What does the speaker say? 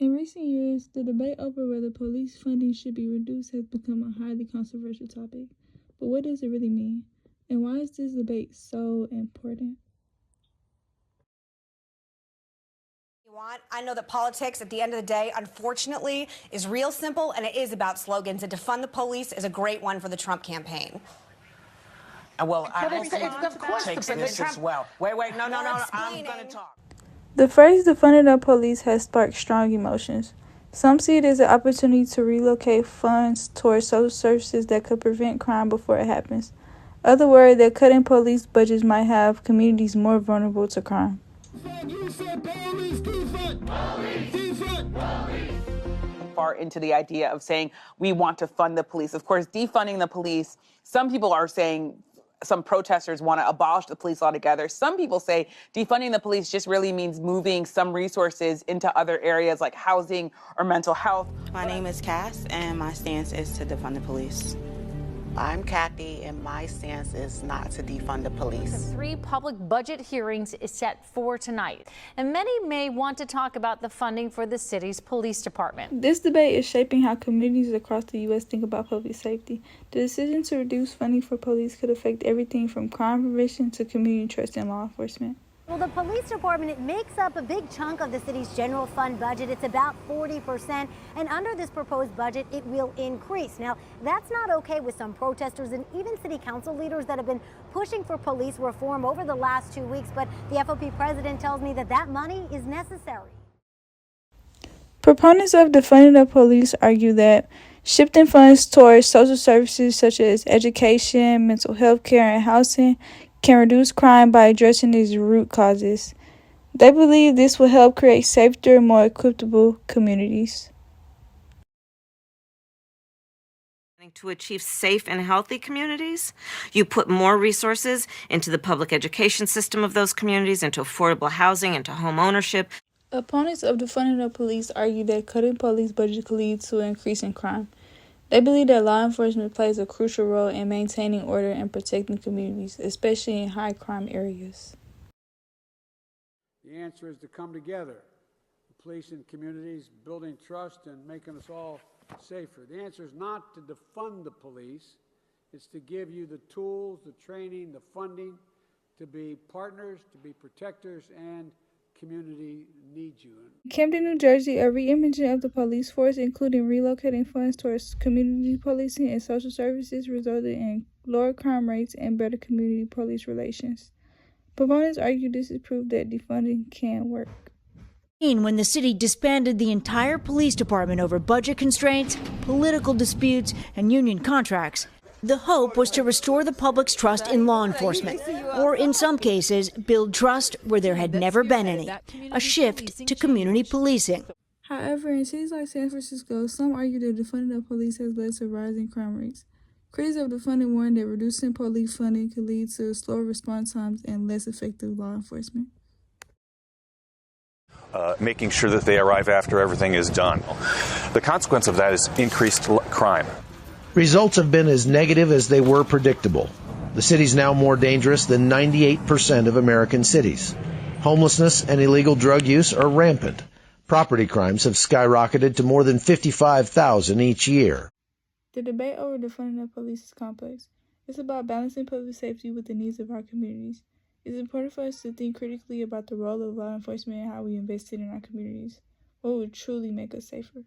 In recent years, the debate over whether police funding should be reduced has become a highly controversial topic. But what does it really mean? And why is this debate so important? I know that politics, at the end of the day, unfortunately, is real simple, and it is about slogans. And defund the police is a great one for the Trump campaign. Well, I of course takes this as well. Wait, no, I'm going to talk. The phrase defunding the police has sparked strong emotions. Some see it as an opportunity to relocate funds towards social services that could prevent crime before it happens. Others worry that cutting police budgets might have communities more vulnerable to crime. Far into the idea of saying we want to fund the police. Of course, defunding the police, some people are saying, some protesters want to abolish the police altogether. Some people say defunding the police just really means moving some resources into other areas like housing or mental health. My name is Cass, and my stance is to defund the police. I'm Kathy, and my stance is not to defund the police. 3 public budget hearings is set for tonight, and many may want to talk about the funding for the city's police department. This debate is shaping how communities across the U.S. think about public safety. The decision to reduce funding for police could affect everything from crime prevention to community trust in law enforcement. Well, the police department, it makes up a big chunk of the city's general fund budget. It's about 40%. And under this proposed budget, it will increase. Now, that's not okay with some protesters and even city council leaders that have been pushing for police reform over the last 2 weeks. But the FOP president tells me that that money is necessary. Proponents of defunding the police argue that shifting funds towards social services such as education, mental health care, and housing can reduce crime by addressing its root causes. They believe this will help create safer, more equitable communities. To achieve safe and healthy communities, you put more resources into the public education system of those communities, into affordable housing, into home ownership. Opponents of defunding the police argue that cutting police budget could lead to an increase in crime. They believe that law enforcement plays a crucial role in maintaining order and protecting communities, especially in high crime areas. The answer is to come together, the police and communities, building trust and making us all safer. The answer is not to defund the police. It's to give you the tools, the training, the funding to be partners, to be protectors, and community needs you. In Camden, New Jersey, a reimaging of the police force, including relocating funds towards community policing and social services, resulted in lower crime rates and better community police relations. Proponents argue this is proof that defunding can work. When the city disbanded the entire police department over budget constraints, political disputes, and union contracts, the hope was to restore the public's trust in law enforcement, or in some cases, build trust where there had never been any, a shift to community policing. However, in cities like San Francisco, some argue that defunding the police has led to rising crime rates. Critics of defunding warn that reducing police funding could lead to slower response times and less effective law enforcement. Making sure that they arrive after everything is done. The consequence of that is increased crime. Results have been as negative as they were predictable. The city's now more dangerous than 98% of American cities. Homelessness and illegal drug use are rampant. Property crimes have skyrocketed to more than 55,000 each year. The debate over defunding the police is complex. It's about balancing public safety with the needs of our communities. It's important for us to think critically about the role of law enforcement and how we invest in our communities. What would truly make us safer?